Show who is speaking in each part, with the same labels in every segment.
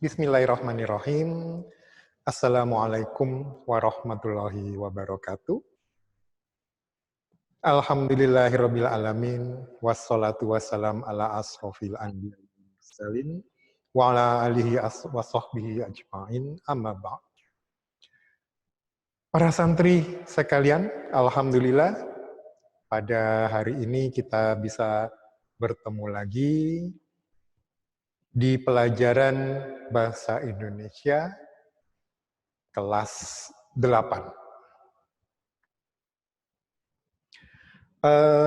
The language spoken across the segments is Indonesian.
Speaker 1: Bismillahirrahmanirrahim. Assalamualaikum warahmatullahi wabarakatuh. Alhamdulillahirabbil alamin wassalatu wassalam ala asrofil anbiya'i wal mursalin wa ala alihi wa sahbihi ajmain amma ba'd. Para santri sekalian, alhamdulillah pada hari ini kita bisa bertemu lagi di pelajaran Bahasa Indonesia kelas 8.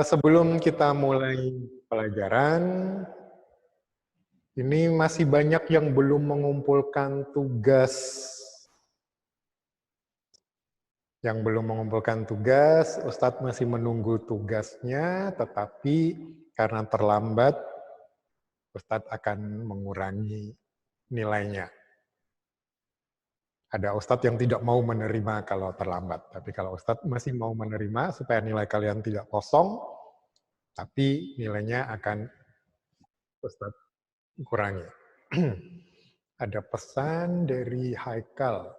Speaker 1: Sebelum kita mulai pelajaran, ini masih banyak yang belum mengumpulkan tugas. Ustadz masih menunggu tugasnya, tetapi karena terlambat, Ustadz akan mengurangi nilainya. Ada Ustadz yang tidak mau menerima kalau terlambat. Tapi kalau Ustadz masih mau menerima supaya nilai kalian tidak kosong, tapi nilainya akan Ustadz kurangi. Ada pesan dari Haikal.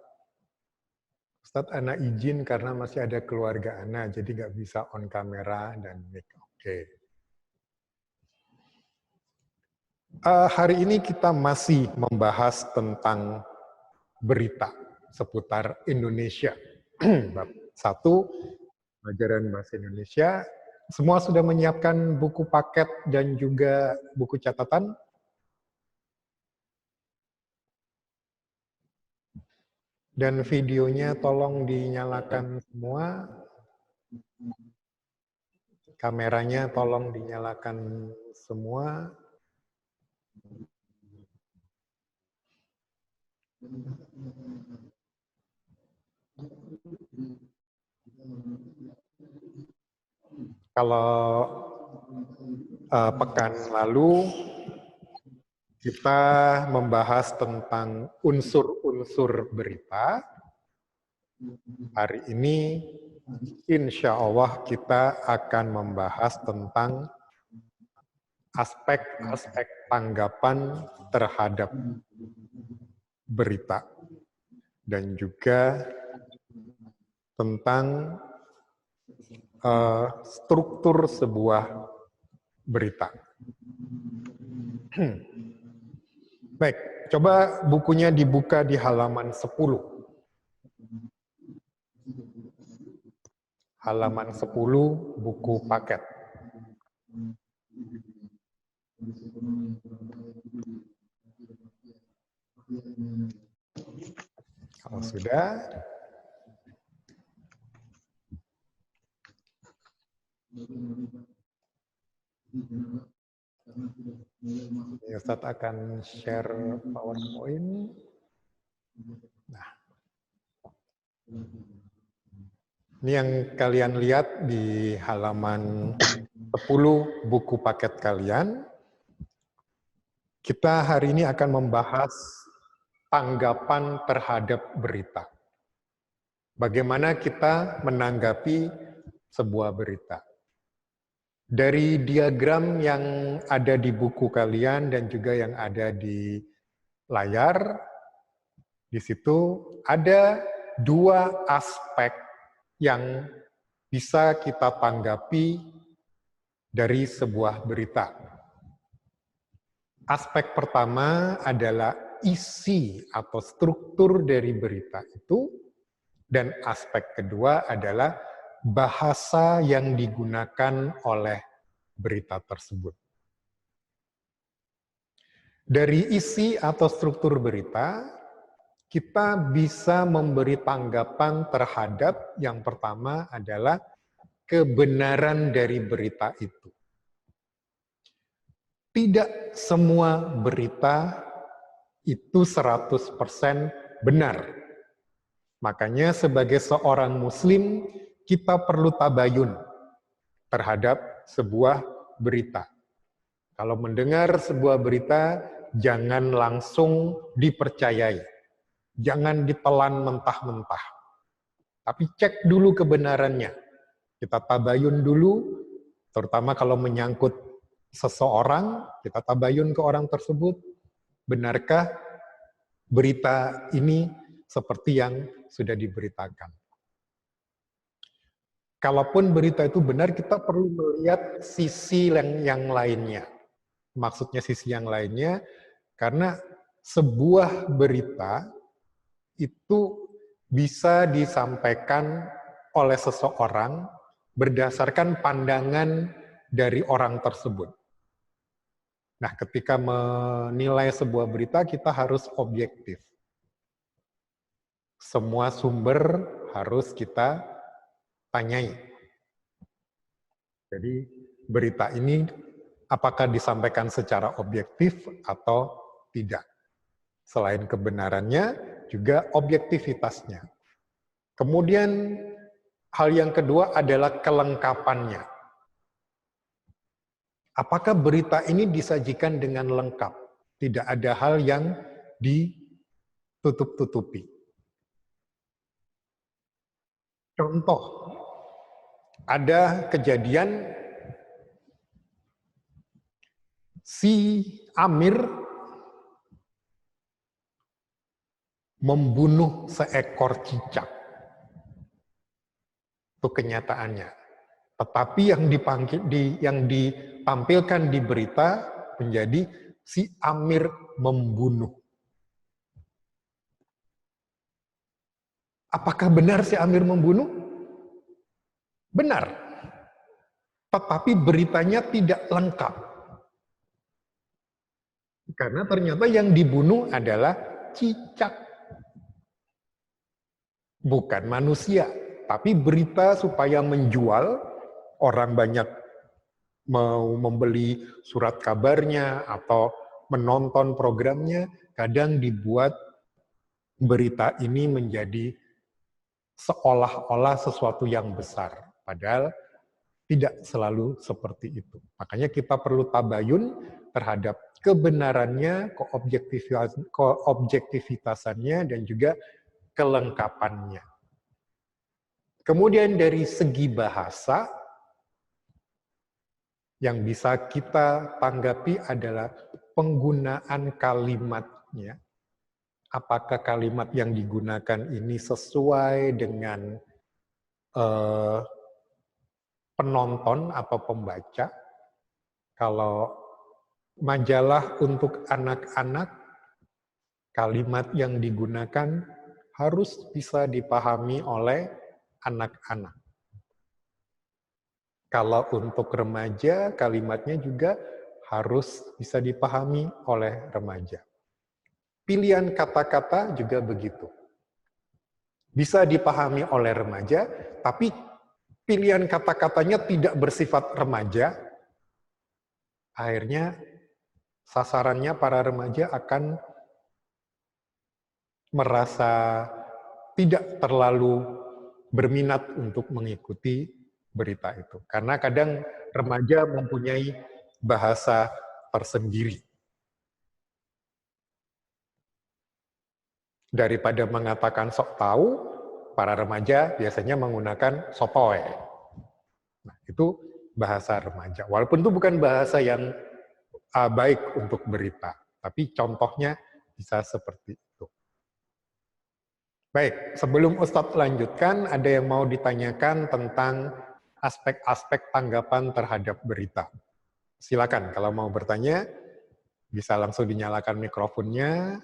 Speaker 1: Ustadz, Ana izin karena masih ada keluarga Ana, jadi nggak bisa on kamera dan mic. Oke. Hari ini kita masih membahas tentang berita seputar Indonesia. Bab 1, pelajaran bahasa Indonesia. Semua sudah menyiapkan buku paket dan juga buku catatan? Dan videonya tolong dinyalakan semua. Kameranya tolong dinyalakan semua. Kalau pekan lalu kita membahas tentang unsur-unsur berita. Hari ini insya Allah kita akan membahas tentang aspek-aspek tanggapan terhadap berita dan juga tentang struktur sebuah berita. Baik, coba bukunya dibuka di halaman 10. Halaman 10, buku paket. Kalau sudah, Ustadz akan share PowerPoint. Nah, ini yang kalian lihat di halaman 10 buku paket kalian. Kita hari ini akan membahas tanggapan terhadap berita. Bagaimana kita menanggapi sebuah berita. Dari diagram yang ada di buku kalian dan juga yang ada di layar, di situ ada 2 aspek yang bisa kita tanggapi dari sebuah berita. Aspek pertama adalah isi atau struktur dari berita itu, dan aspek kedua adalah bahasa yang digunakan oleh berita tersebut. Dari isi atau struktur berita, kita bisa memberi tanggapan terhadap yang pertama adalah kebenaran dari berita itu. Tidak semua berita itu 100% benar. Makanya sebagai seorang muslim, kita perlu tabayun terhadap sebuah berita. Kalau mendengar sebuah berita, jangan langsung dipercayai. Jangan ditelan mentah-mentah. Tapi cek dulu kebenarannya. Kita tabayun dulu, terutama kalau menyangkut seseorang, kita tabayun ke orang tersebut, benarkah berita ini seperti yang sudah diberitakan. Kalaupun berita itu benar, kita perlu melihat sisi yang lainnya. Maksudnya sisi yang lainnya, karena sebuah berita itu bisa disampaikan oleh seseorang berdasarkan pandangan dari orang tersebut. Nah, ketika menilai sebuah berita, kita harus objektif. Semua sumber harus kita tanyai. Jadi, berita ini apakah disampaikan secara objektif atau tidak. Selain kebenarannya, juga objektivitasnya. Kemudian, hal yang kedua adalah kelengkapannya. Apakah berita ini disajikan dengan lengkap? Tidak ada hal yang ditutup-tutupi. Contoh, ada kejadian si Amir membunuh seekor cicak. Itu kenyataannya. Tetapi yang ditampilkan di berita menjadi si Amir membunuh. Apakah benar si Amir membunuh? Benar. Tetapi beritanya tidak lengkap. Karena ternyata yang dibunuh adalah cicak. Bukan manusia. Tapi berita supaya menjual, orang banyak mau membeli surat kabarnya atau menonton programnya, kadang dibuat berita ini menjadi seolah-olah sesuatu yang besar. Padahal tidak selalu seperti itu. Makanya kita perlu tabayun terhadap kebenarannya, keobjektivitasannya, dan juga kelengkapannya. Kemudian dari segi bahasa, yang bisa kita tanggapi adalah penggunaan kalimatnya. Apakah kalimat yang digunakan ini sesuai dengan penonton atau pembaca? Kalau majalah untuk anak-anak, kalimat yang digunakan harus bisa dipahami oleh anak-anak. Kalau untuk remaja, kalimatnya juga harus bisa dipahami oleh remaja. Pilihan kata-kata juga begitu. Bisa dipahami oleh remaja, tapi pilihan kata-katanya tidak bersifat remaja, akhirnya sasarannya para remaja akan merasa tidak terlalu berminat untuk mengikuti berita itu. Karena kadang remaja mempunyai bahasa tersendiri. Daripada mengatakan sok tahu, para remaja biasanya menggunakan sotoy. Nah, itu bahasa remaja. Walaupun itu bukan bahasa yang baik untuk berita, tapi contohnya bisa seperti itu. Baik, sebelum Ustadz lanjutkan, ada yang mau ditanyakan tentang aspek-aspek tanggapan terhadap berita. Silakan, kalau mau bertanya, bisa langsung dinyalakan mikrofonnya,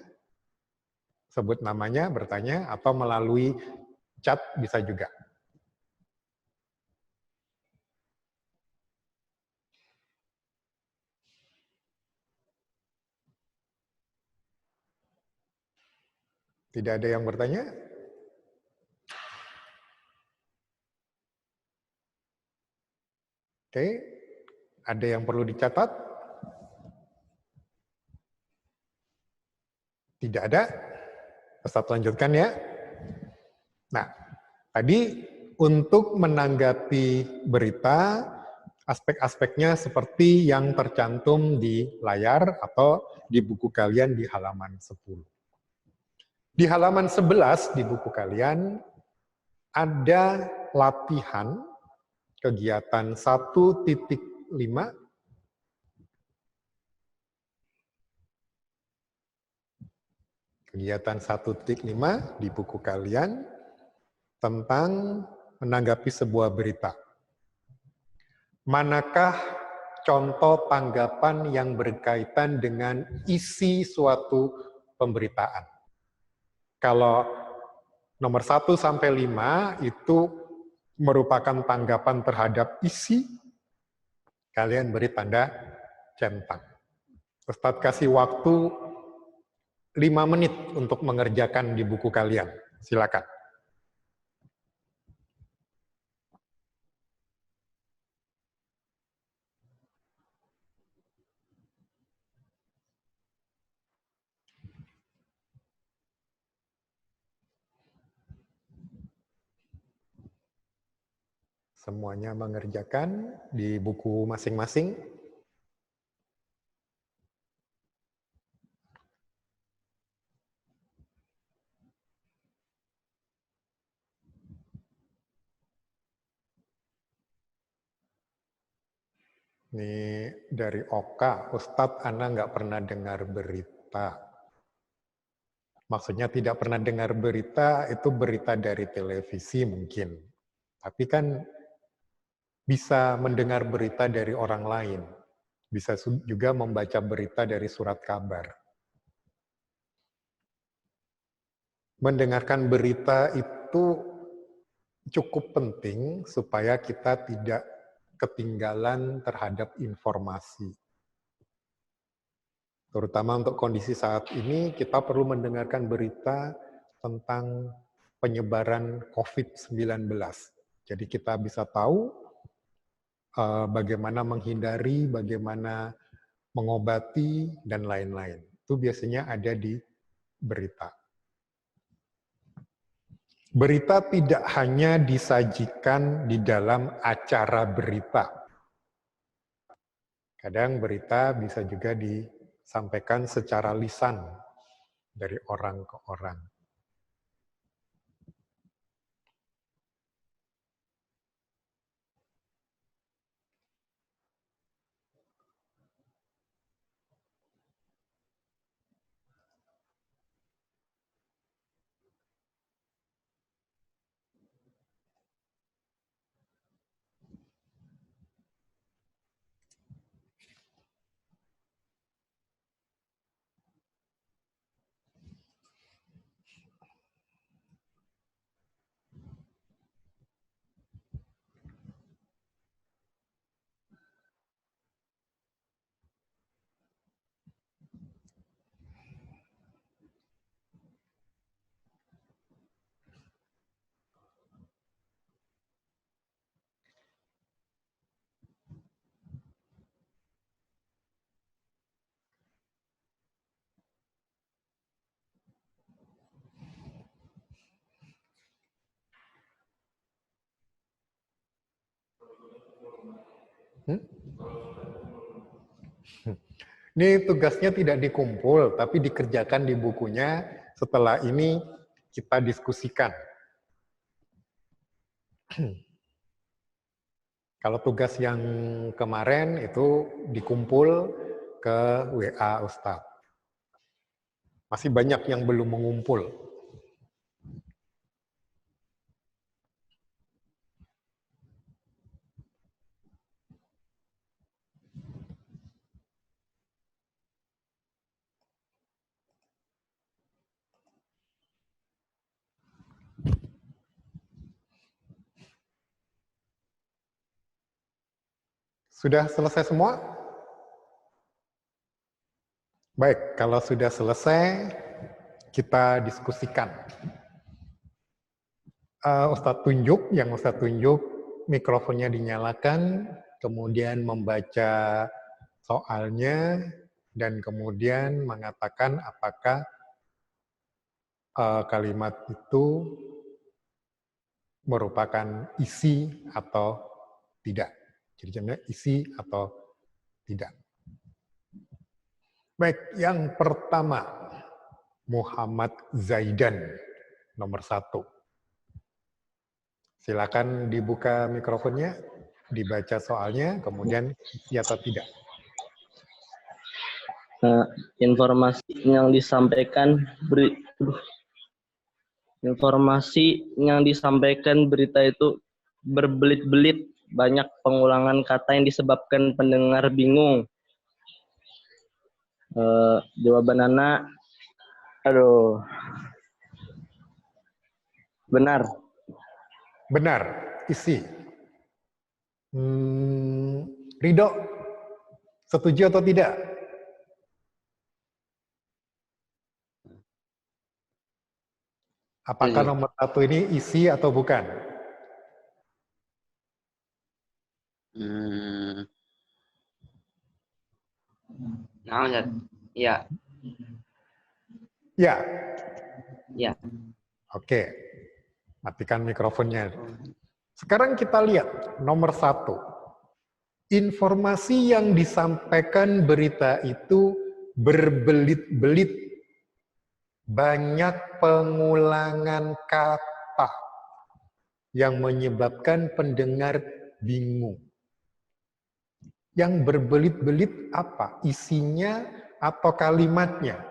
Speaker 1: sebut namanya, bertanya, atau melalui chat bisa juga. Tidak ada yang bertanya? Oke, ada yang perlu dicatat? Tidak ada? Ustadz lanjutkan ya. Nah, tadi untuk menanggapi berita, aspek-aspeknya seperti yang tercantum di layar atau di buku kalian di halaman 10. Di halaman 11 di buku kalian ada latihan kegiatan 1.5 Kegiatan 1.5 di buku kalian tentang menanggapi sebuah berita. Manakah contoh tanggapan yang berkaitan dengan isi suatu pemberitaan? Kalau nomor 1 sampai 5 itu merupakan tanggapan terhadap isi, kalian beri tanda centang. Ustadz kasih waktu 5 menit untuk mengerjakan di buku kalian. Silakan. Semuanya mengerjakan di buku masing-masing. Ini dari Oka, Ustadz Ana nggak pernah dengar berita. Maksudnya tidak pernah dengar berita, itu berita dari televisi mungkin. Tapi kan bisa mendengar berita dari orang lain. Bisa juga membaca berita dari surat kabar. Mendengarkan berita itu cukup penting supaya kita tidak ketinggalan terhadap informasi. Terutama untuk kondisi saat ini, kita perlu mendengarkan berita tentang penyebaran COVID-19. Jadi kita bisa tahu bagaimana menghindari, bagaimana mengobati, dan lain-lain. Itu biasanya ada di berita. Berita tidak hanya disajikan di dalam acara berita. Kadang berita bisa juga disampaikan secara lisan dari orang ke orang. Ini tugasnya tidak dikumpul, tapi dikerjakan di bukunya. Setelah ini kita diskusikan. Kalau tugas yang kemarin itu dikumpul ke WA Ustadz. Masih banyak yang belum mengumpul. Sudah selesai semua? Baik, kalau sudah selesai, kita diskusikan. Ustadz tunjuk, yang Ustadz tunjuk, mikrofonnya dinyalakan, kemudian membaca soalnya, dan kemudian mengatakan apakah kalimat itu merupakan isi atau tidak. Jadi jadinya isi atau tidak. Baik, yang pertama, Muhammad Zaidan, nomor 1. Silakan dibuka mikrofonnya, dibaca soalnya, kemudian isi atau tidak.
Speaker 2: Nah, informasi yang disampaikan berita itu berbelit-belit, banyak pengulangan kata yang disebabkan pendengar bingung. Jawaban Nana, benar.
Speaker 1: Benar, isi. Ridho, setuju atau tidak? Apakah nomor 1 ini isi atau bukan?
Speaker 3: Nah, ya.
Speaker 1: Ya.
Speaker 3: Ya.
Speaker 1: Oke. Matikan mikrofonnya. Sekarang kita lihat nomor 1. Informasi yang disampaikan berita itu berbelit-belit. Banyak pengulangan kata yang menyebabkan pendengar bingung. Yang berbelit-belit apa? Isinya atau kalimatnya?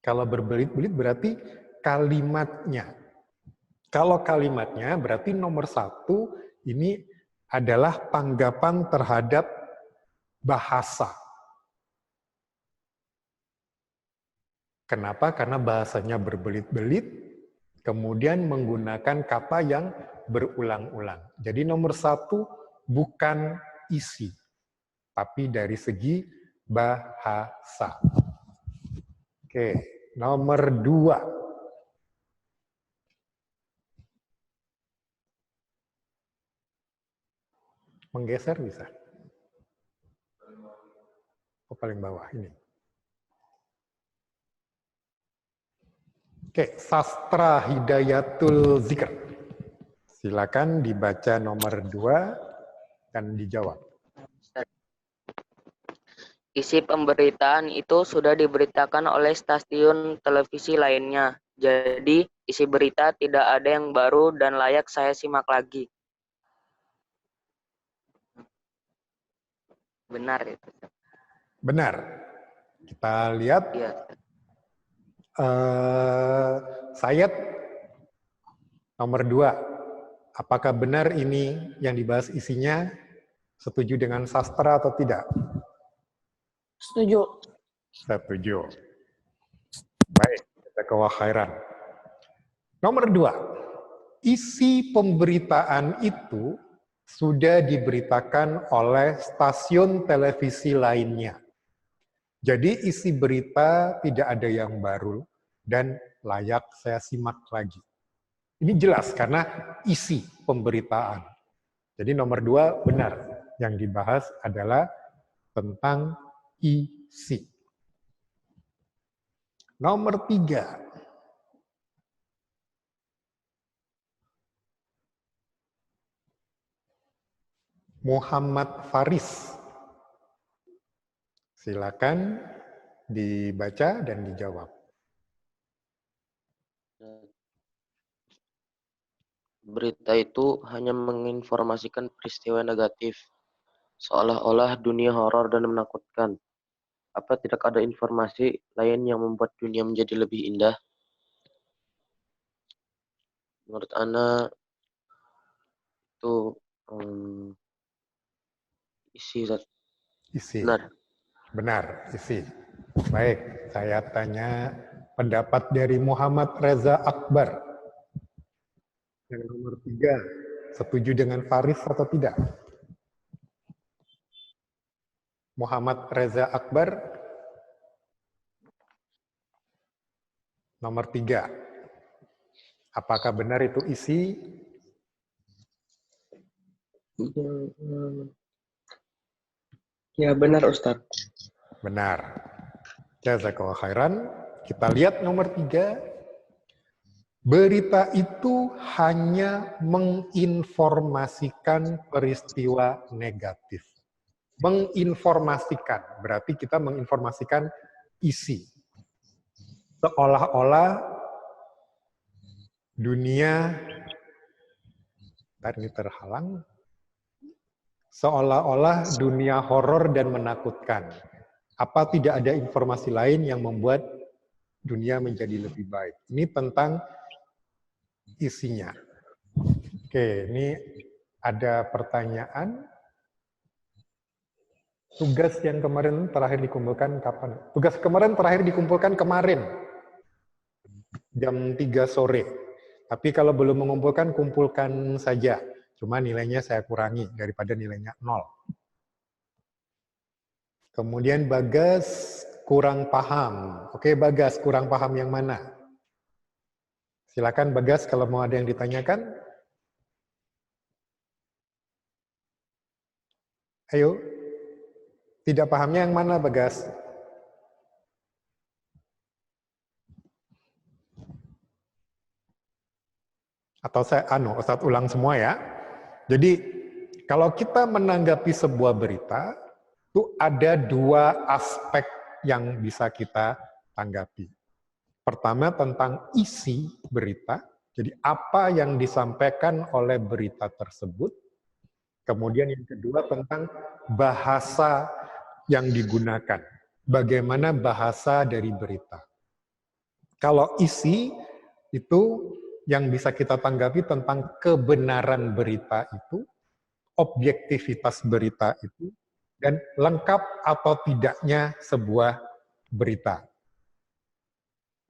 Speaker 1: Kalau berbelit-belit berarti kalimatnya. Kalau kalimatnya berarti nomor 1 ini adalah tanggapan terhadap bahasa. Kenapa? Karena bahasanya berbelit-belit, kemudian menggunakan kata yang berulang-ulang. Jadi nomor 1 bukan isi, tapi dari segi bahasa. Oke, nomor 2. Menggeser bisa? Oh, paling bawah ini. Oke, Sastra Hidayatul Zikr. Silakan dibaca nomor 2 dan dijawab.
Speaker 3: Isi pemberitaan itu sudah diberitakan oleh stasiun televisi lainnya. Jadi, isi berita tidak ada yang baru dan layak saya simak lagi. Benar itu.
Speaker 1: Benar. Kita lihat.
Speaker 3: Iya.
Speaker 1: Sayat nomor 2. Apakah benar ini yang dibahas isinya setuju dengan sastra atau tidak?
Speaker 4: Setuju.
Speaker 1: Setuju. Baik, jazakallahu khairan. Nomor 2. Isi pemberitaan itu sudah diberitakan oleh stasiun televisi lainnya. Jadi isi berita tidak ada yang baru dan layak saya simak lagi. Ini jelas karena isi pemberitaan. Jadi nomor 2 benar. Yang dibahas adalah tentang isi. Nomor 3. Muhammad Faris. Silakan dibaca dan dijawab.
Speaker 5: Berita itu hanya menginformasikan peristiwa negatif, seolah-olah dunia horor dan menakutkan. Apa tidak ada informasi lain yang membuat dunia menjadi lebih indah? Menurut Ana, itu isi.
Speaker 1: Isi.
Speaker 5: Benar.
Speaker 1: Benar, isi. Baik, saya tanya pendapat dari Muhammad Reza Akbar. Yang nomor 3, setuju dengan Faris atau tidak? Muhammad Reza Akbar. Nomor 3. Apakah benar itu isi?
Speaker 2: Ya benar Ustadz.
Speaker 1: Benar. Jazakallahu khairan. Kita lihat nomor 3. Berita itu hanya menginformasikan peristiwa negatif. Menginformasikan, berarti kita menginformasikan isi. Seolah-olah dunia, ini terhalang. Seolah-olah dunia horor dan menakutkan. Apa tidak ada informasi lain yang membuat dunia menjadi lebih baik? Ini tentang isinya. Oke, ini ada pertanyaan. Tugas yang kemarin terakhir dikumpulkan kapan? Tugas kemarin terakhir dikumpulkan kemarin, jam 3 sore. Tapi kalau belum mengumpulkan, kumpulkan saja. Cuma nilainya saya kurangi daripada nilainya 0. Kemudian Bagas kurang paham. Oke, Bagas kurang paham yang mana? Silakan Bagas kalau mau ada yang ditanyakan. Ayo. Tidak pahamnya yang mana, Bagas? Atau saya Ustadz ulang semua ya. Jadi kalau kita menanggapi sebuah berita, itu ada 2 aspek yang bisa kita tanggapi. Pertama tentang isi berita, jadi apa yang disampaikan oleh berita tersebut. Kemudian yang kedua tentang bahasa yang digunakan. Bagaimana bahasa dari berita. Kalau isi itu yang bisa kita tanggapi tentang kebenaran berita itu, objektivitas berita itu, dan lengkap atau tidaknya sebuah berita.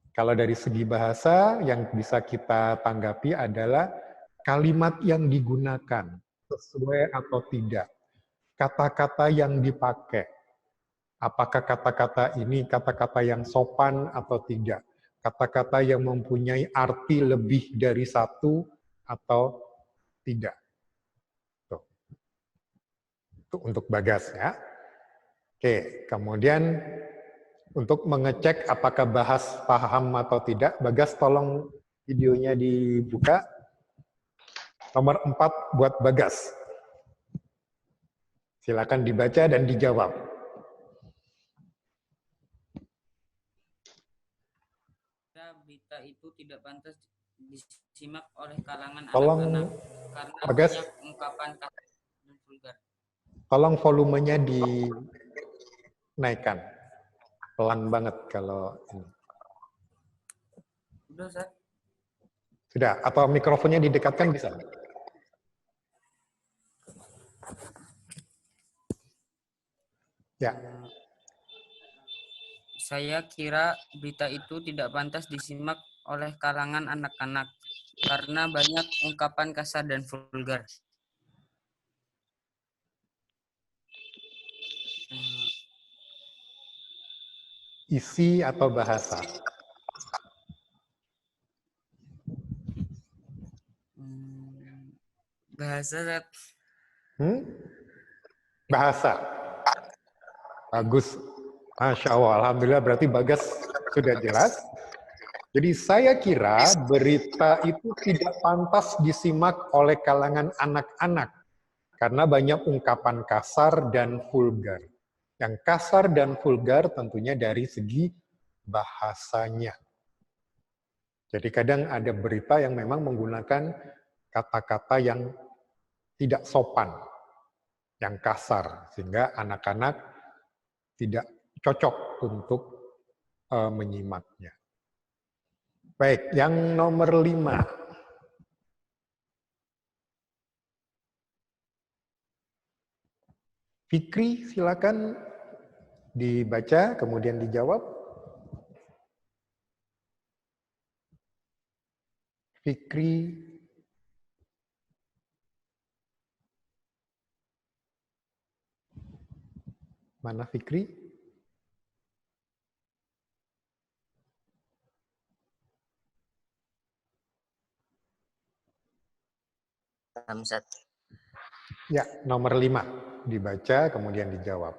Speaker 1: Kalau dari segi bahasa, yang bisa kita tanggapi adalah kalimat yang digunakan, sesuai atau tidak. Kata-kata yang dipakai. Apakah kata-kata ini kata-kata yang sopan atau tidak. Kata-kata yang mempunyai arti lebih dari satu atau tidak. Tuh. Itu untuk Bagas ya. Oke, kemudian untuk mengecek apakah Bahas paham atau tidak, Bagas tolong videonya dibuka. Nomor 4 buat Bagas. Silakan dibaca dan dijawab.
Speaker 6: Berita itu tidak pantas disimak oleh kalangan
Speaker 1: Tolong,
Speaker 6: anak-anak karena
Speaker 1: Bagas,
Speaker 6: banyak ungkapan kata dan vulgar.
Speaker 1: Tolong volumenya dinaikkan. Pelan banget kalau ini.
Speaker 6: Udah, Ustaz?
Speaker 1: Sudah, atau mikrofonnya didekatkan bisa? Ya.
Speaker 6: Saya kira berita itu tidak pantas disimak oleh kalangan anak-anak karena banyak ungkapan kasar dan vulgar.
Speaker 1: Isi atau bahasa?
Speaker 6: Bahasa, Ustaz.
Speaker 1: Bahasa. Bagus. Masya Allah, Alhamdulillah berarti Bagas sudah jelas. Jadi saya kira berita itu tidak pantas disimak oleh kalangan anak-anak karena banyak ungkapan kasar dan vulgar. Yang kasar dan vulgar tentunya dari segi bahasanya. Jadi kadang ada berita yang memang menggunakan kata-kata yang tidak sopan, yang kasar, sehingga anak-anak tidak cocok untuk menyimaknya. Baik, yang nomor 5. Fikri, silakan dibaca, kemudian dijawab. Fikri. Mana Fikri? Ya, nomor 5. Dibaca, kemudian dijawab.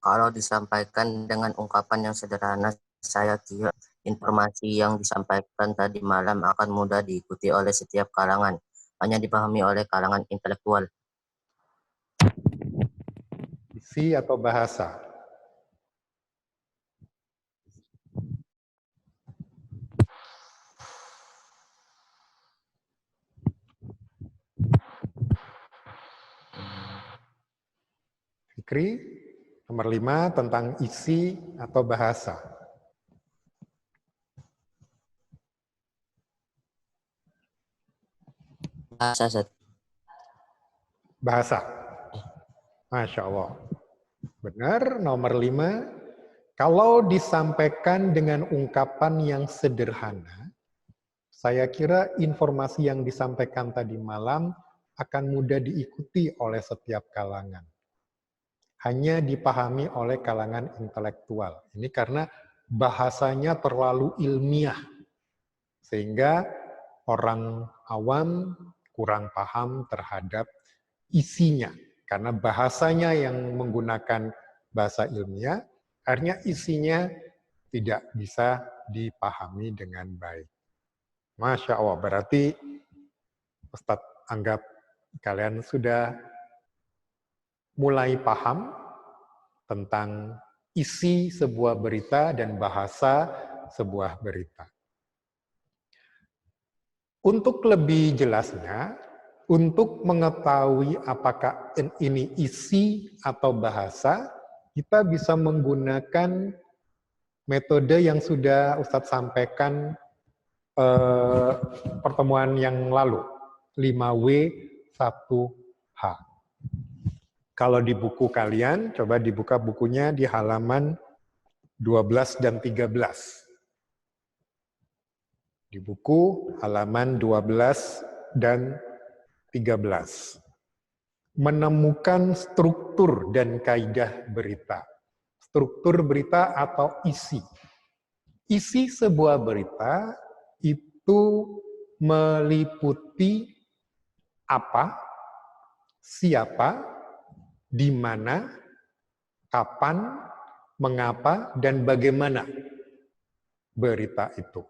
Speaker 7: Kalau disampaikan dengan ungkapan yang sederhana, saya kira informasi yang disampaikan tadi malam akan mudah diikuti oleh setiap kalangan, hanya dipahami oleh kalangan intelektual.
Speaker 1: Isi atau bahasa? Fikri, nomor 5 tentang isi atau bahasa.
Speaker 7: Bahasa, Ustaz.
Speaker 1: Bahasa. Masya Allah. Benar, nomor 5. Kalau disampaikan dengan ungkapan yang sederhana, saya kira informasi yang disampaikan tadi malam akan mudah diikuti oleh setiap kalangan. Hanya dipahami oleh kalangan intelektual. Ini karena bahasanya terlalu ilmiah, sehingga orang awam kurang paham terhadap isinya. Karena bahasanya yang menggunakan bahasa ilmiah, akhirnya isinya tidak bisa dipahami dengan baik. Masya Allah, berarti Ustadz anggap kalian sudah mulai paham tentang isi sebuah berita dan bahasa sebuah berita. Untuk lebih jelasnya, untuk mengetahui apakah ini isi atau bahasa, kita bisa menggunakan metode yang sudah Ustadz sampaikan pertemuan yang lalu, 5W1H. Kalau di buku kalian, coba dibuka bukunya di halaman 12 dan 13. Di buku halaman 12 dan 13. Menemukan struktur dan kaidah berita. Struktur berita atau isi. Isi sebuah berita itu meliputi apa, siapa, di mana, kapan, mengapa, dan bagaimana berita itu.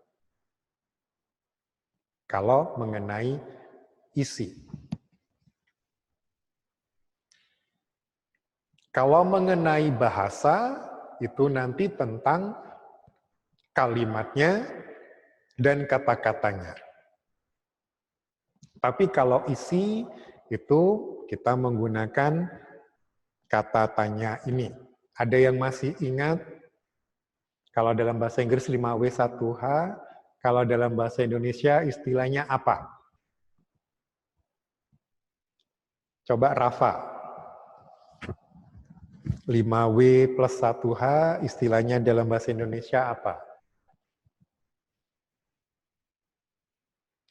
Speaker 1: Kalau mengenai isi. Kalau mengenai bahasa, itu nanti tentang kalimatnya dan kata-katanya. Tapi kalau isi, itu kita menggunakan kata tanya ini. Ada yang masih ingat? Kalau dalam bahasa Inggris 5W1H, kalau dalam bahasa Indonesia istilahnya apa? Coba Rafa. 5W plus 1H istilahnya dalam bahasa Indonesia apa?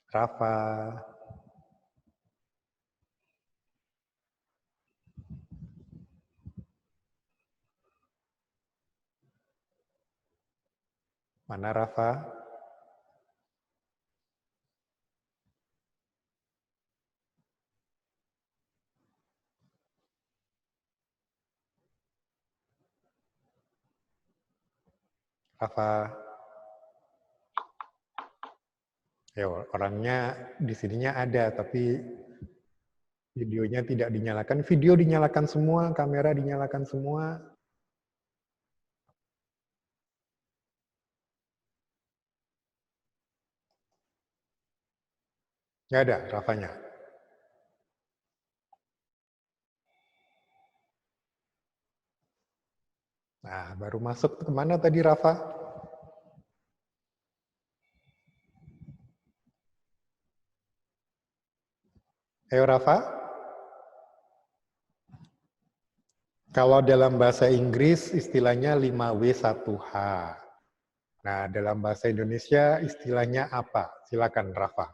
Speaker 1: Rafa. Mana Rafa? Rafa. Ya, orangnya di sininya ada, tapi videonya tidak dinyalakan. Video dinyalakan semua, kamera dinyalakan semua. Nggak ada Rafanya. Nah, baru masuk kemana tadi Rafa? Ayo Rafa. Kalau dalam bahasa Inggris istilahnya 5W1H. Nah, dalam bahasa Indonesia istilahnya apa? Silakan Rafa.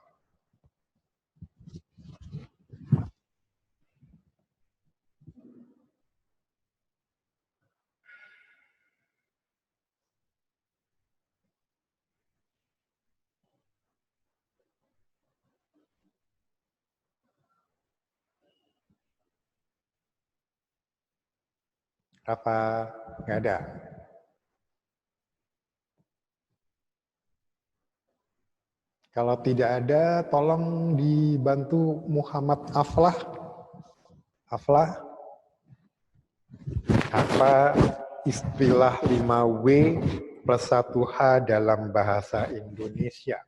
Speaker 1: Rafa, nggak ada. Kalau tidak ada, tolong dibantu Muhammad Aflah. Aflah, apa istilah 5W plus 1H dalam bahasa Indonesia?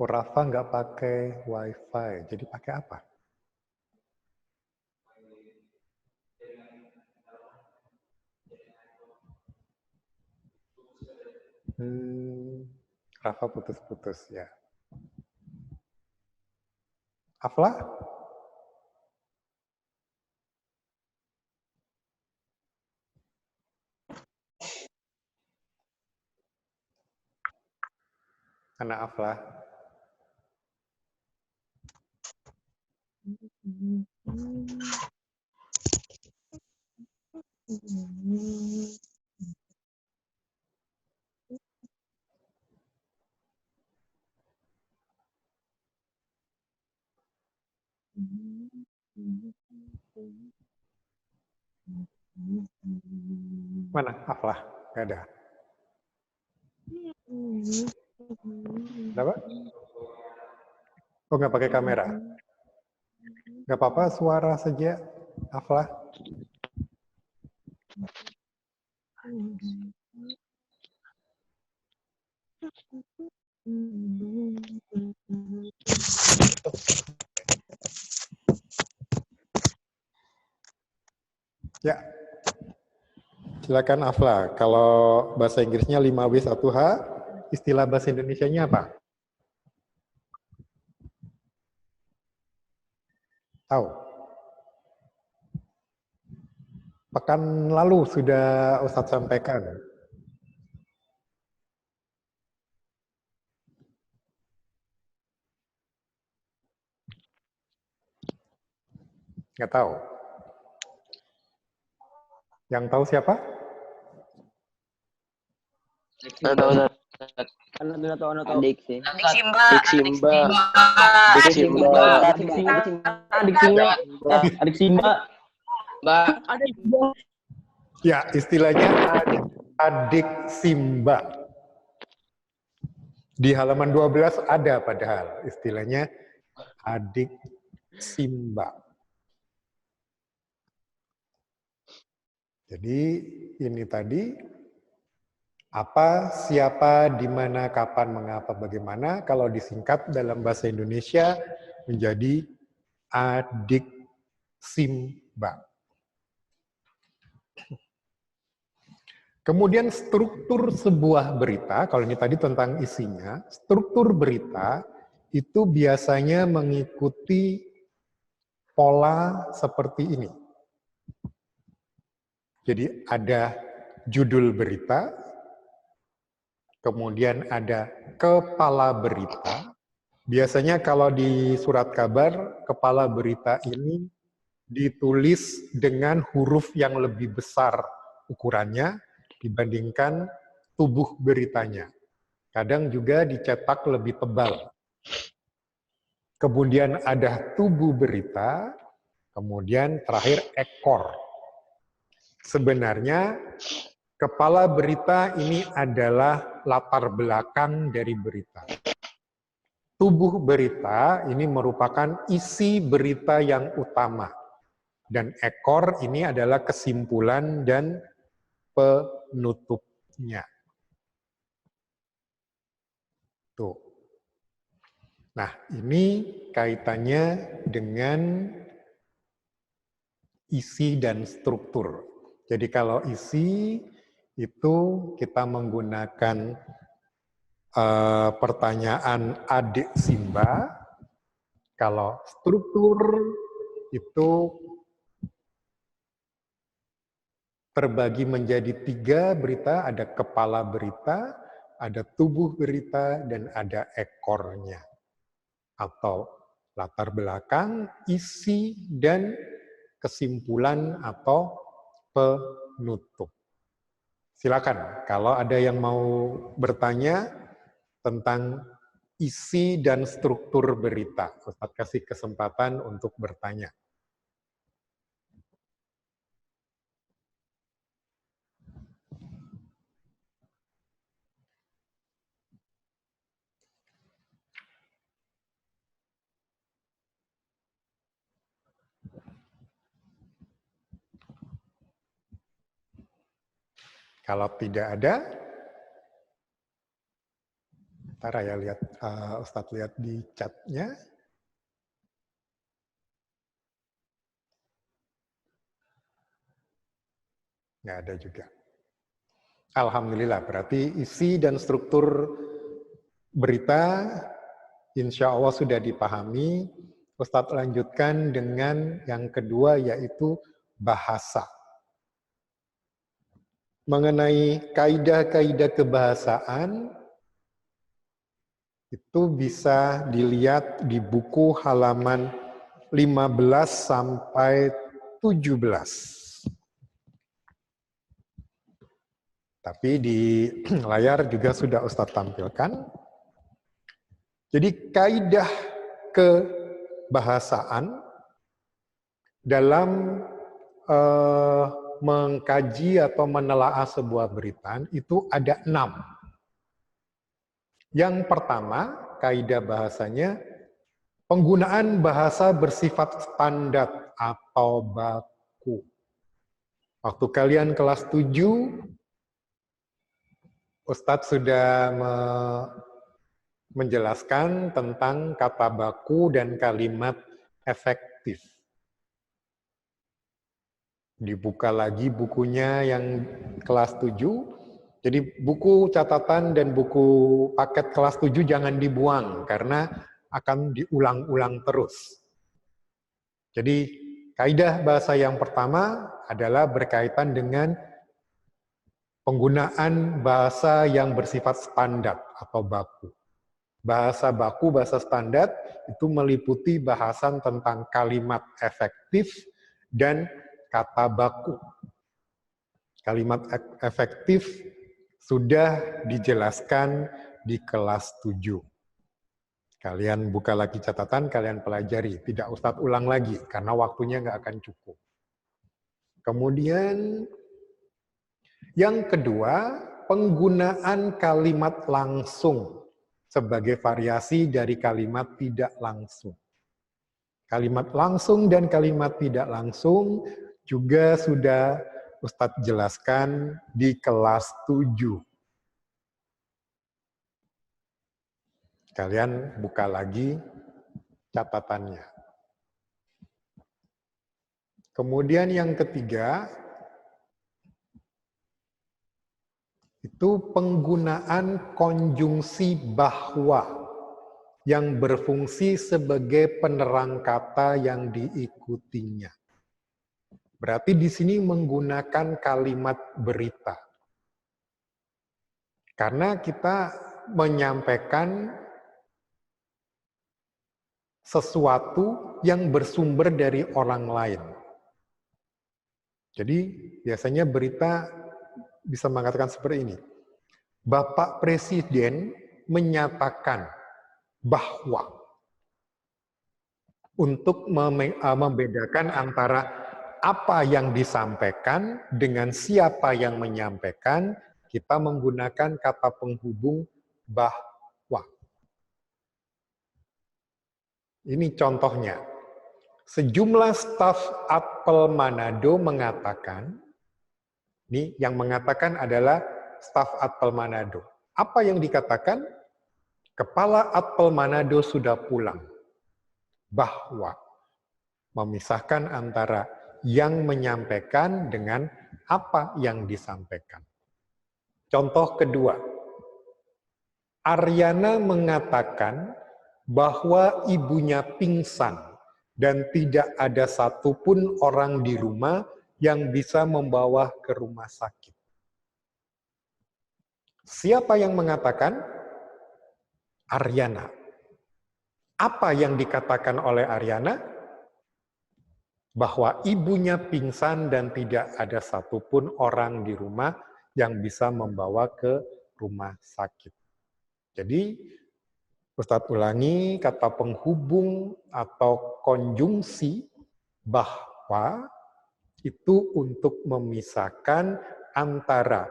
Speaker 1: Rafa nggak pakai WiFi, jadi pakai apa? Rafa putus-putus ya. Afla? Anak Afla? Mana Afla? Gak ada. Kenapa? Oh, nggak pakai kamera? Nggak apa-apa, suara saja, Afla. Ya, silakan Afla. Kalau bahasa Inggrisnya 5W1H, istilah bahasa Indonesianya apa? Tahu? Pekan lalu sudah Ustadz sampaikan. Nggak tahu. Yang tahu siapa?
Speaker 5: Nggak tahu, Ustaz.
Speaker 2: Adik sih.
Speaker 3: Adik Simba.
Speaker 5: Adik Simba.
Speaker 2: Adik Simba. Adik Simba.
Speaker 3: Mbak.
Speaker 1: Ya, istilahnya adik Simba. Di halaman 12 ada padahal istilahnya adik Simba. Jadi ini tadi apa, siapa, di mana, kapan, mengapa, bagaimana. Kalau disingkat dalam bahasa Indonesia menjadi adik Simba. Kemudian struktur sebuah berita, kalau ini tadi tentang isinya, struktur berita itu biasanya mengikuti pola seperti ini. Jadi ada judul berita, kemudian ada kepala berita. Biasanya kalau di surat kabar, kepala berita ini ditulis dengan huruf yang lebih besar ukurannya dibandingkan tubuh beritanya. Kadang juga dicetak lebih tebal. Kemudian ada tubuh berita, kemudian terakhir ekor. Sebenarnya kepala berita ini adalah latar belakang dari berita. Tubuh berita ini merupakan isi berita yang utama. Dan ekor ini adalah kesimpulan dan penutupnya. Tuh. Nah, ini kaitannya dengan isi dan struktur. Jadi kalau isi itu kita menggunakan pertanyaan adik Simba. Kalau struktur itu terbagi menjadi 3 berita, ada kepala berita, ada tubuh berita, dan ada ekornya. Atau latar belakang, isi, dan kesimpulan atau penutup. Silakan, kalau ada yang mau bertanya tentang isi dan struktur berita. Ustadz kasih kesempatan untuk bertanya. Kalau tidak ada, ntar ya lihat, Ustadz lihat di chatnya. Nggak ada juga. Alhamdulillah, berarti isi dan struktur berita insya Allah sudah dipahami. Ustadz lanjutkan dengan yang kedua, yaitu bahasa. Mengenai kaidah-kaidah kebahasaan, itu bisa dilihat di buku halaman 15 sampai 17. Tapi di layar juga sudah Ustadz tampilkan. Jadi kaidah kebahasaan dalam mengkaji atau menelaah sebuah berita itu ada 6. Yang pertama, kaidah bahasanya, penggunaan bahasa bersifat standar atau baku. Waktu kalian kelas 7, Ustadz sudah menjelaskan tentang kata baku dan kalimat efektif. Dibuka lagi bukunya yang kelas 7. Jadi buku catatan dan buku paket kelas 7 jangan dibuang karena akan diulang-ulang terus. Jadi kaidah bahasa yang pertama adalah berkaitan dengan penggunaan bahasa yang bersifat standar atau baku. Bahasa baku, bahasa standar itu meliputi bahasan tentang kalimat efektif dan kata baku. Kalimat efektif sudah dijelaskan di kelas 7. Kalian buka lagi catatan, kalian pelajari. Tidak Ustadz ulang lagi, karena waktunya nggak akan cukup. Kemudian yang kedua, penggunaan kalimat langsung sebagai variasi dari kalimat tidak langsung. Kalimat langsung dan kalimat tidak langsung juga sudah Ustadz jelaskan di kelas 7. Kalian buka lagi catatannya. Kemudian yang ketiga, itu penggunaan konjungsi bahwa yang berfungsi sebagai penerang kata yang diikutinya. Berarti di sini menggunakan kalimat berita. Karena kita menyampaikan sesuatu yang bersumber dari orang lain. Jadi biasanya berita bisa mengatakan seperti ini. Bapak Presiden menyatakan bahwa, untuk membedakan antara apa yang disampaikan dengan siapa yang menyampaikan, kita menggunakan kata penghubung bahwa. Ini contohnya. Sejumlah staf Apple Manado mengatakan, ini yang mengatakan adalah staf Apple Manado. Apa yang dikatakan? Kepala Apple Manado sudah pulang. Bahwa memisahkan antara yang menyampaikan dengan apa yang disampaikan. Contoh kedua, Aryana mengatakan bahwa ibunya pingsan dan tidak ada satupun orang di rumah yang bisa membawa ke rumah sakit. Siapa yang mengatakan? Aryana. Apa yang dikatakan oleh Aryana? Bahwa ibunya pingsan dan tidak ada satupun orang di rumah yang bisa membawa ke rumah sakit. Jadi, Ustadz ulangi, kata penghubung atau konjungsi bahwa itu untuk memisahkan antara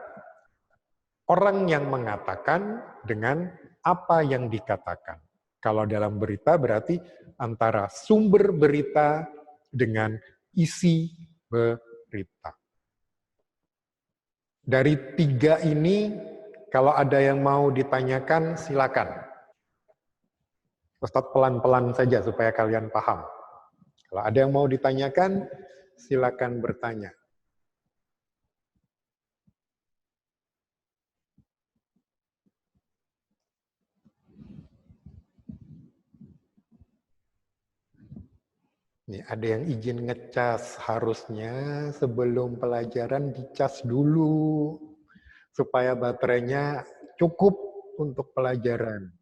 Speaker 1: orang yang mengatakan dengan apa yang dikatakan. Kalau dalam berita berarti antara sumber berita dengan isi berita. Dari 3 ini, kalau ada yang mau ditanyakan, silakan. Ustadz pelan-pelan saja supaya kalian paham. Kalau ada yang mau ditanyakan, silakan bertanya. Nih, ada yang izin ngecas. Harusnya sebelum pelajaran dicas dulu supaya baterainya cukup untuk pelajaran.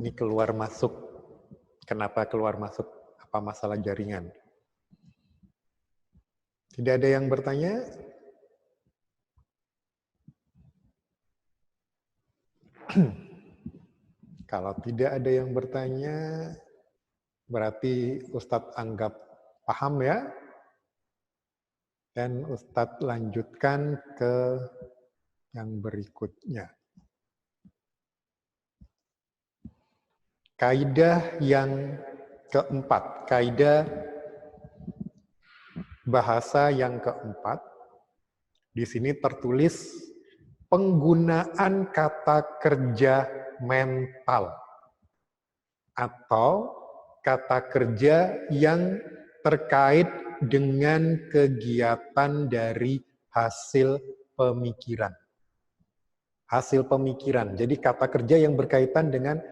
Speaker 1: Ini keluar masuk. Kenapa keluar masuk? Apa masalah jaringan? Tidak ada yang bertanya? Kalau tidak ada yang bertanya, berarti Ustadz anggap paham ya. Dan Ustadz lanjutkan ke yang berikutnya. Kaidah yang keempat, kaidah bahasa yang keempat. Di sini tertulis penggunaan kata kerja mental atau kata kerja yang terkait dengan kegiatan dari hasil pemikiran. Hasil pemikiran. Jadi kata kerja yang berkaitan dengan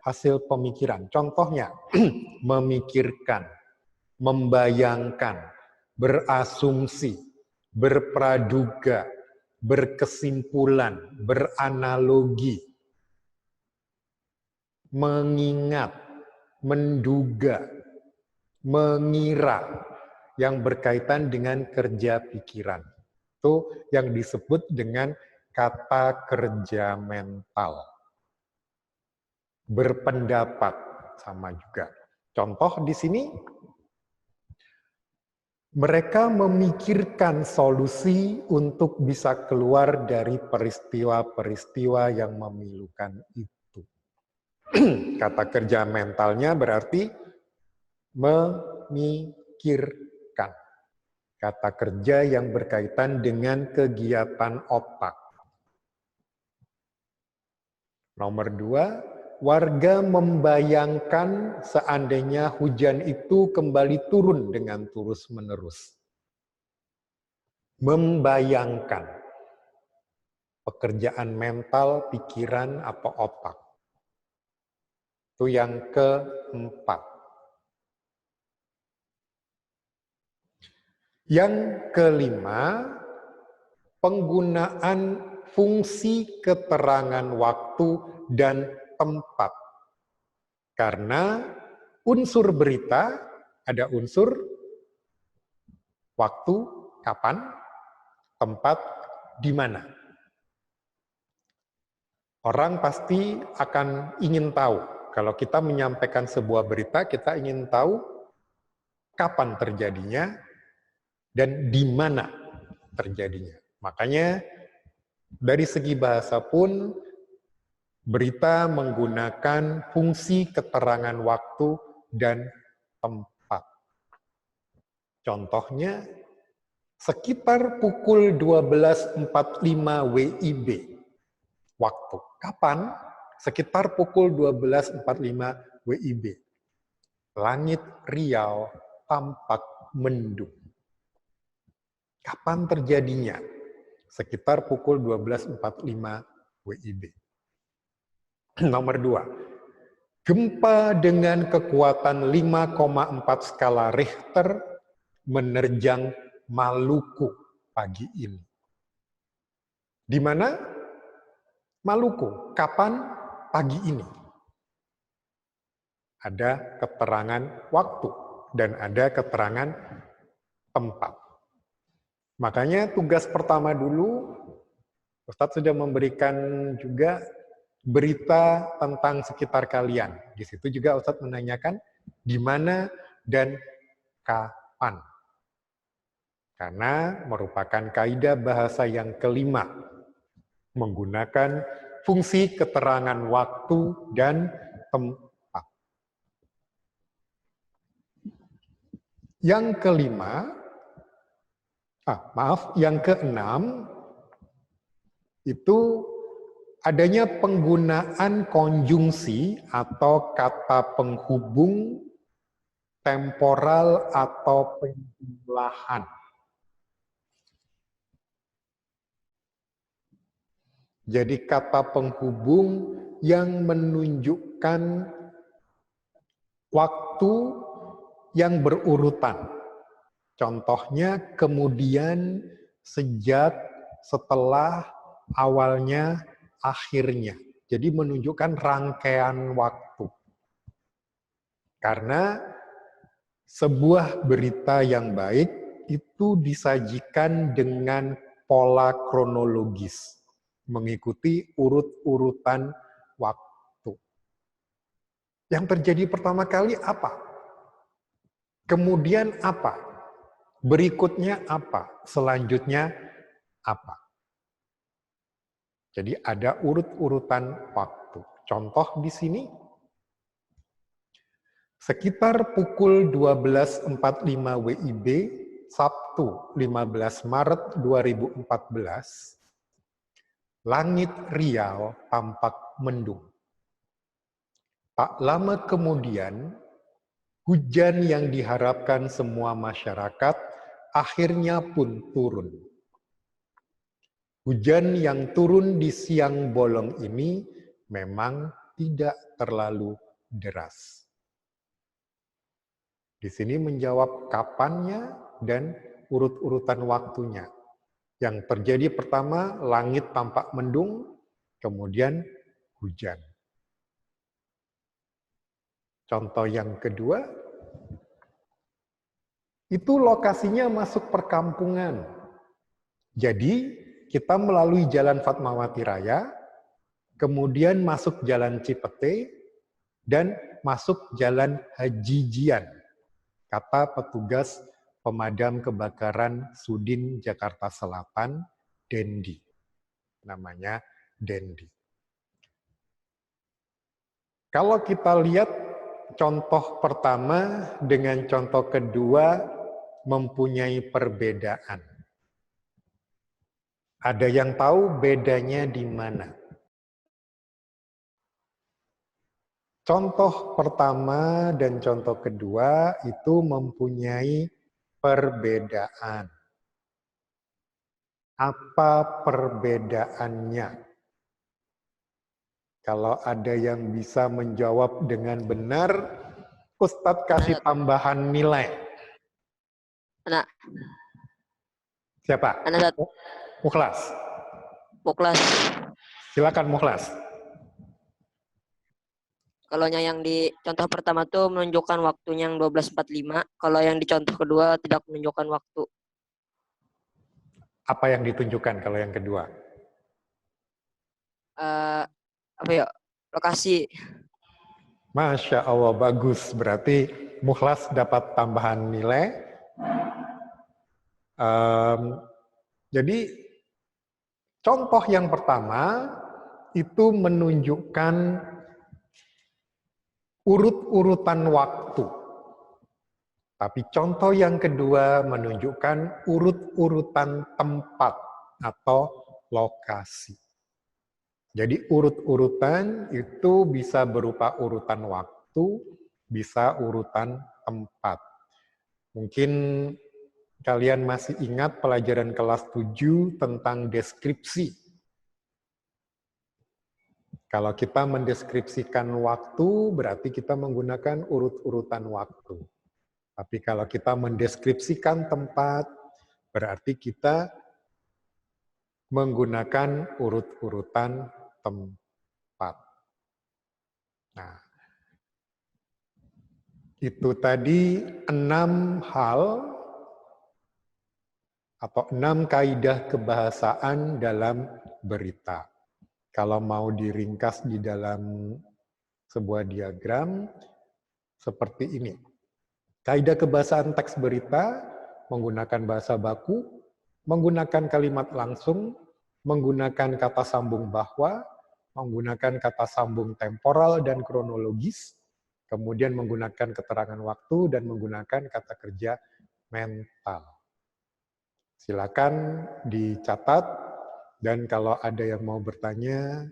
Speaker 1: hasil pemikiran. Contohnya, memikirkan, membayangkan, berasumsi, berpraduga, berkesimpulan, beranalogi, mengingat, menduga, mengira, yang berkaitan dengan kerja pikiran. Itu yang disebut dengan kata kerja mental. Berpendapat sama juga. Contoh di sini, mereka memikirkan solusi untuk bisa keluar dari peristiwa-peristiwa yang memilukan itu. Kata kerja mentalnya berarti memikirkan. Kata kerja yang berkaitan dengan kegiatan otak. Nomor 2, warga membayangkan seandainya hujan itu kembali turun dengan terus-menerus. Membayangkan. Pekerjaan mental, pikiran, atau otak. Itu yang keempat. Yang kelima, penggunaan fungsi keterangan waktu dan tempat. Karena unsur berita ada unsur waktu, kapan, tempat, di mana. Orang pasti akan ingin tahu. Kalau kita menyampaikan sebuah berita, kita ingin tahu kapan terjadinya dan di mana terjadinya. Makanya dari segi bahasa pun berita menggunakan fungsi keterangan waktu dan tempat. Contohnya, sekitar pukul 12.45 WIB. Waktu. Kapan? Sekitar pukul 12.45 WIB. Langit Riau tampak mendung. Kapan terjadinya? Sekitar pukul 12.45 WIB. Nomor 2. Gempa dengan kekuatan 5,4 skala Richter menerjang Maluku pagi ini. Di mana? Maluku. Kapan? Pagi ini. Ada keterangan waktu dan ada keterangan tempat. Makanya tugas pertama dulu, Ustadz sudah memberikan juga berita tentang sekitar kalian. Di situ juga Ustadz menanyakan di mana dan kapan. Karena merupakan kaidah bahasa yang kelima, menggunakan fungsi keterangan waktu dan tempat. Yang kelima, yang keenam, itu adanya penggunaan konjungsi atau kata penghubung temporal atau penjumlahan. Jadi kata penghubung yang menunjukkan waktu yang berurutan. Contohnya kemudian, sejak, setelah, awalnya, akhirnya. Jadi menunjukkan rangkaian waktu. Karena sebuah berita yang baik itu disajikan dengan pola kronologis, mengikuti urut-urutan waktu. Yang terjadi pertama kali apa? Kemudian apa? Berikutnya apa? Selanjutnya apa? Jadi ada urut-urutan waktu. Contoh di sini, sekitar pukul 12.45 WIB, Sabtu 15 Maret 2014, langit Riau tampak mendung. Tak lama kemudian, hujan yang diharapkan semua masyarakat akhirnya pun turun. Hujan yang turun di siang bolong ini memang tidak terlalu deras. Di sini menjawab kapannya dan urut-urutan waktunya. Yang terjadi pertama, langit tampak mendung, kemudian hujan. Contoh yang kedua, itu lokasinya masuk perkampungan. Jadi, kita melalui Jalan Fatmawati Raya, kemudian masuk Jalan Cipete, dan masuk Jalan Hajijian, kata petugas pemadam kebakaran Sudin Jakarta Selatan, Dendi. Namanya Dendi. Kalau kita lihat contoh pertama dengan contoh kedua mempunyai perbedaan. Ada yang tahu bedanya di mana? Contoh pertama dan contoh kedua itu mempunyai perbedaan. Apa perbedaannya? Kalau ada yang bisa menjawab dengan benar, Ustadz kasih tambahan nilai.
Speaker 8: Anak.
Speaker 1: Siapa?
Speaker 8: Anak satu.
Speaker 1: Mukhlas.
Speaker 8: Mukhlas.
Speaker 1: Silakan Mukhlas.
Speaker 8: Kalau yang di contoh pertama tuh menunjukkan waktunya yang 12.45. Kalau yang di contoh kedua tidak menunjukkan waktu.
Speaker 1: Apa yang ditunjukkan kalau yang kedua?
Speaker 8: Apa ya? Lokasi.
Speaker 1: Masya Allah, bagus. Berarti Mukhlas dapat tambahan nilai. Jadi contoh yang pertama itu menunjukkan urut-urutan waktu. Tapi contoh yang kedua menunjukkan urut-urutan tempat atau lokasi. Jadi urut-urutan itu bisa berupa urutan waktu, bisa urutan tempat. Mungkin kalian masih ingat pelajaran kelas 7 tentang deskripsi. Kalau kita mendeskripsikan waktu, berarti kita menggunakan urut-urutan waktu. Tapi kalau kita mendeskripsikan tempat, berarti kita menggunakan urut-urutan tempat. Nah, itu tadi 6 hal atau 6 kaidah kebahasaan dalam berita. Kalau mau diringkas di dalam sebuah diagram, seperti ini. Kaidah kebahasaan teks berita, menggunakan bahasa baku, menggunakan kalimat langsung, menggunakan kata sambung bahwa, menggunakan kata sambung temporal dan kronologis, kemudian menggunakan keterangan waktu, dan menggunakan kata kerja mental. Silakan dicatat, dan kalau ada yang mau bertanya,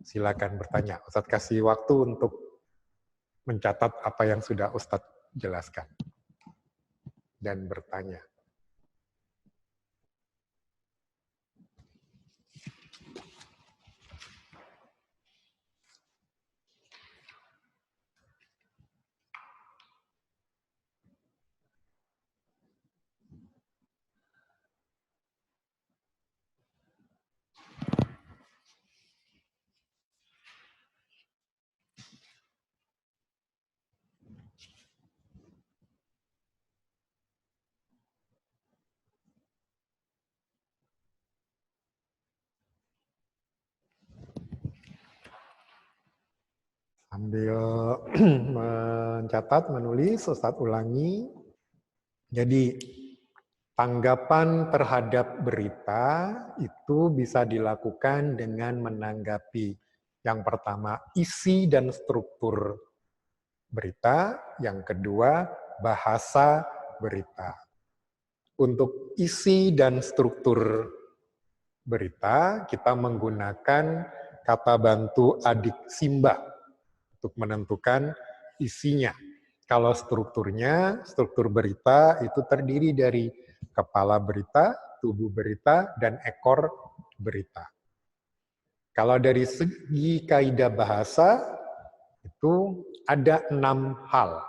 Speaker 1: silakan bertanya. Ustadz kasih waktu untuk mencatat apa yang sudah Ustadz jelaskan dan bertanya. Sambil mencatat, menulis, Ustadz ulangi. Jadi tanggapan terhadap berita itu bisa dilakukan dengan menanggapi yang pertama isi dan struktur berita, yang kedua bahasa berita. Untuk isi dan struktur berita, kita menggunakan kata bantu adik Simba untuk menentukan isinya. Kalau strukturnya, struktur berita itu terdiri dari kepala berita, tubuh berita, dan ekor berita. Kalau dari segi kaidah bahasa, itu ada 6 hal,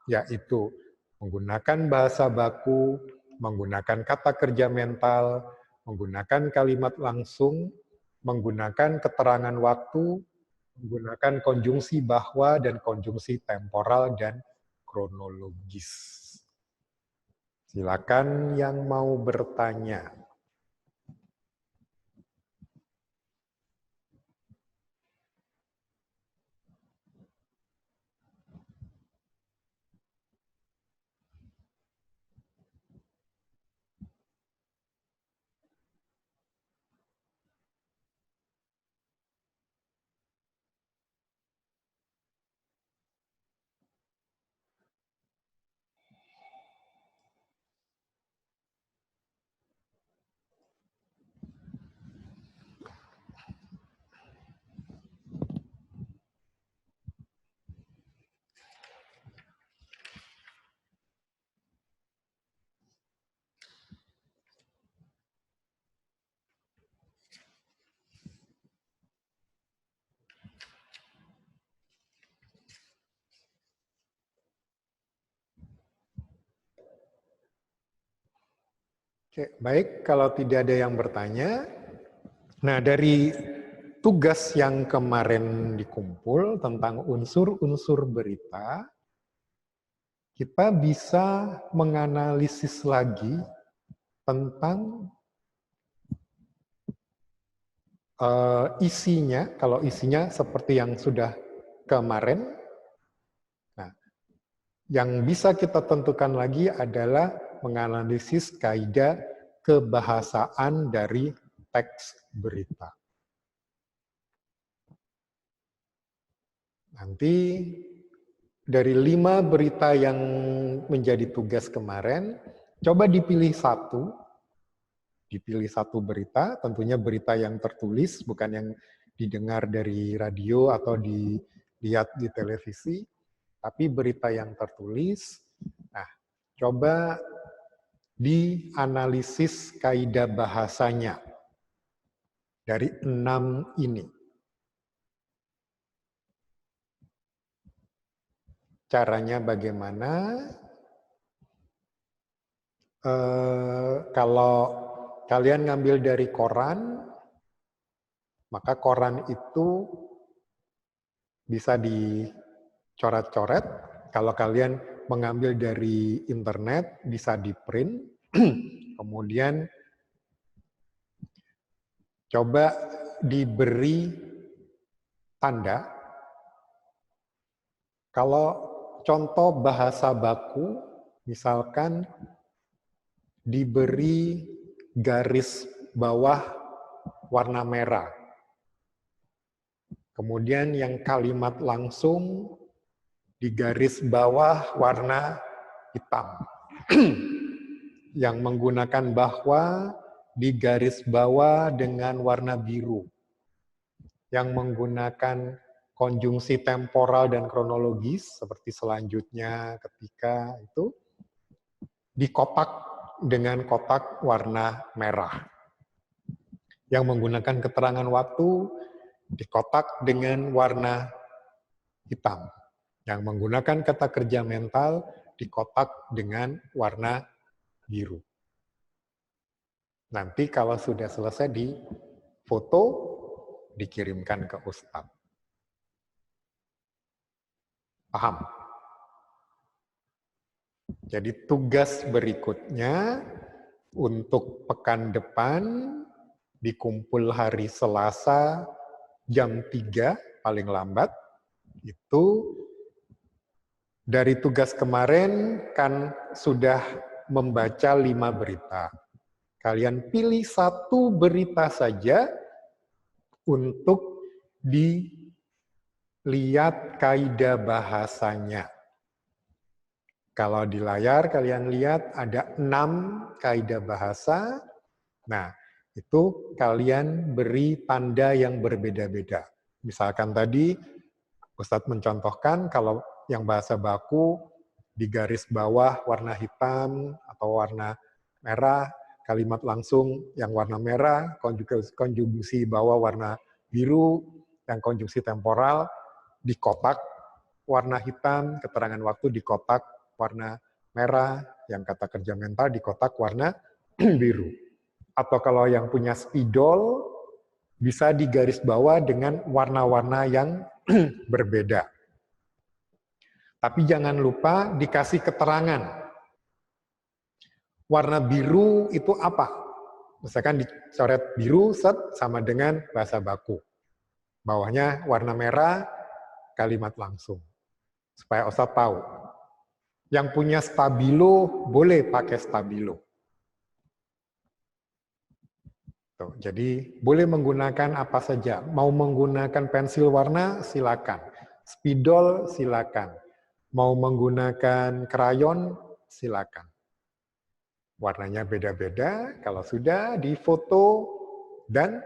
Speaker 1: yaitu menggunakan bahasa baku, menggunakan kata kerja mental, menggunakan kalimat langsung, menggunakan keterangan waktu, menggunakan konjungsi bahwa dan konjungsi temporal dan kronologis. Silakan yang mau bertanya. Oke, baik, kalau tidak ada yang bertanya, nah dari tugas yang kemarin dikumpul tentang unsur-unsur berita, kita bisa menganalisis lagi tentang isinya, kalau isinya seperti yang sudah kemarin. Nah, yang bisa kita tentukan lagi adalah menganalisis kaidah kebahasaan dari teks berita. Nanti dari 5 berita yang menjadi tugas kemarin, coba dipilih satu berita, tentunya berita yang tertulis, bukan yang didengar dari radio atau dilihat di televisi, tapi berita yang tertulis. Nah, coba dianalisis kaidah bahasanya dari 6 ini. Caranya bagaimana? Kalau kalian ngambil dari koran, maka koran itu bisa dicoret-coret. Kalau kalian mengambil dari internet, bisa di-print. Kemudian coba diberi tanda. Kalau contoh bahasa baku, misalkan diberi garis bawah warna merah. Kemudian yang kalimat langsung di garis bawah warna hitam. Yang menggunakan bahwa di garis bawah dengan warna biru. Yang menggunakan konjungsi temporal dan kronologis seperti selanjutnya ketika itu di kotak dengan kotak warna merah. Yang menggunakan keterangan waktu di kotak dengan warna hitam. Yang menggunakan kata kerja mental di kotak dengan warna biru. Nanti kalau sudah selesai di foto, dikirimkan ke Ustadz. Paham? Jadi tugas berikutnya untuk pekan depan dikumpul hari Selasa jam 3 paling lambat, itu dari tugas kemarin kan sudah membaca 5 berita. Kalian pilih 1 berita saja untuk dilihat kaidah bahasanya. Kalau di layar kalian lihat ada 6 kaidah bahasa. Nah, itu kalian beri tanda yang berbeda-beda. Misalkan tadi Ustadz mencontohkan kalau yang bahasa baku di garis bawah warna hitam atau warna merah, kalimat langsung yang warna merah, konjungsi bawah warna biru, yang konjungsi temporal di kotak warna hitam, keterangan waktu di kotak warna merah, yang kata kerja mental di kotak warna biru. Atau kalau yang punya spidol, bisa di garis bawah dengan warna-warna yang berbeda. Tapi jangan lupa dikasih keterangan. Warna biru itu apa? Misalkan dicoret biru, set, sama dengan bahasa baku. Bawahnya warna merah, kalimat langsung. Supaya Ustadz tahu. Yang punya stabilo, boleh pakai stabilo. Tuh, jadi boleh menggunakan apa saja. Mau menggunakan pensil warna, silakan. Spidol, silakan. Mau menggunakan krayon, silakan. Warnanya beda-beda, kalau sudah difoto dan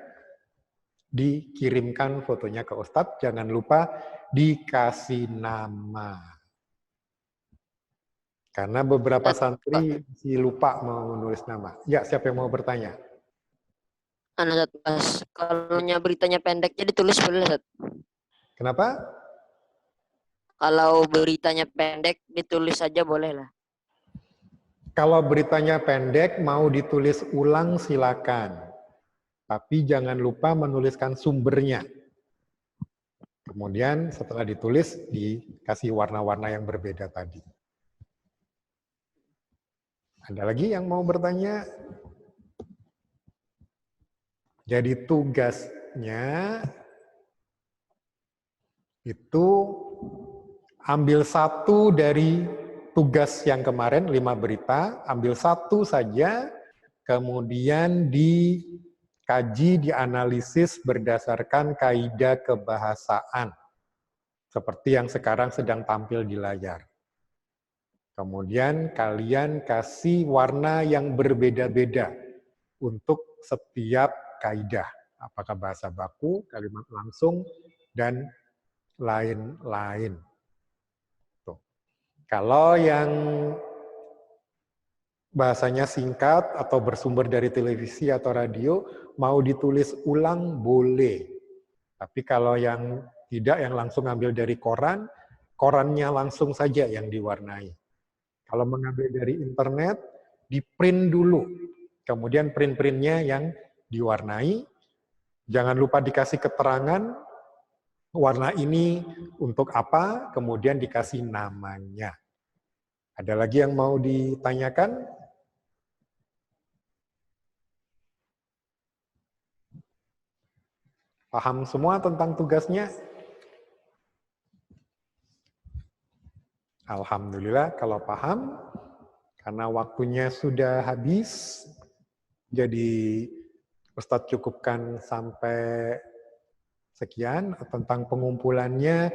Speaker 1: dikirimkan fotonya ke Ustadz, jangan lupa dikasih nama. Karena beberapa santri masih lupa mau menulis nama. Ya, siapa yang mau bertanya?
Speaker 8: Mas, kalau beritanya pendek jadi tulis boleh, Ustaz?
Speaker 1: Kenapa?
Speaker 8: Kalau beritanya pendek ditulis saja boleh lah.
Speaker 1: Kalau beritanya pendek, mau ditulis ulang silakan. Tapi jangan lupa menuliskan sumbernya. Kemudian setelah ditulis, dikasih warna-warna yang berbeda tadi. Ada lagi yang mau bertanya? Jadi tugasnya itu ambil 1 dari tugas yang kemarin, 5 berita, ambil 1 saja, kemudian dikaji, dianalisis berdasarkan kaidah kebahasaan. Seperti yang sekarang sedang tampil di layar. Kemudian kalian kasih warna yang berbeda-beda untuk setiap kaidah. Apakah bahasa baku, kalimat langsung, dan lain-lain. Kalau yang bahasanya singkat atau bersumber dari televisi atau radio, mau ditulis ulang boleh. Tapi kalau yang tidak, yang langsung ambil dari koran, korannya langsung saja yang diwarnai. Kalau mengambil dari internet, di-print dulu. Kemudian print-printnya yang diwarnai. Jangan lupa dikasih keterangan, warna ini untuk apa, kemudian dikasih namanya. Ada lagi yang mau ditanyakan? Paham semua tentang tugasnya? Alhamdulillah kalau paham, karena waktunya sudah habis, jadi Ustadz cukupkan sampai sekian. Tentang pengumpulannya,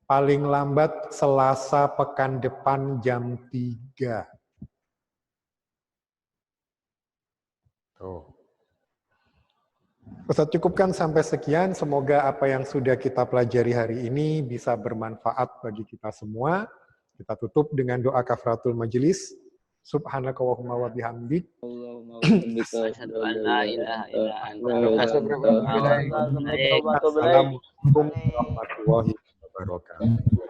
Speaker 1: paling lambat Selasa pekan depan jam 3. Tuh. Ustadz cukupkan sampai sekian. Semoga apa yang sudah kita pelajari hari ini bisa bermanfaat bagi kita semua. Kita tutup dengan doa kafaratul majelis. Subhanaka wa bihamdik. Assalamualaikum warahmatullahi wabarakatuh.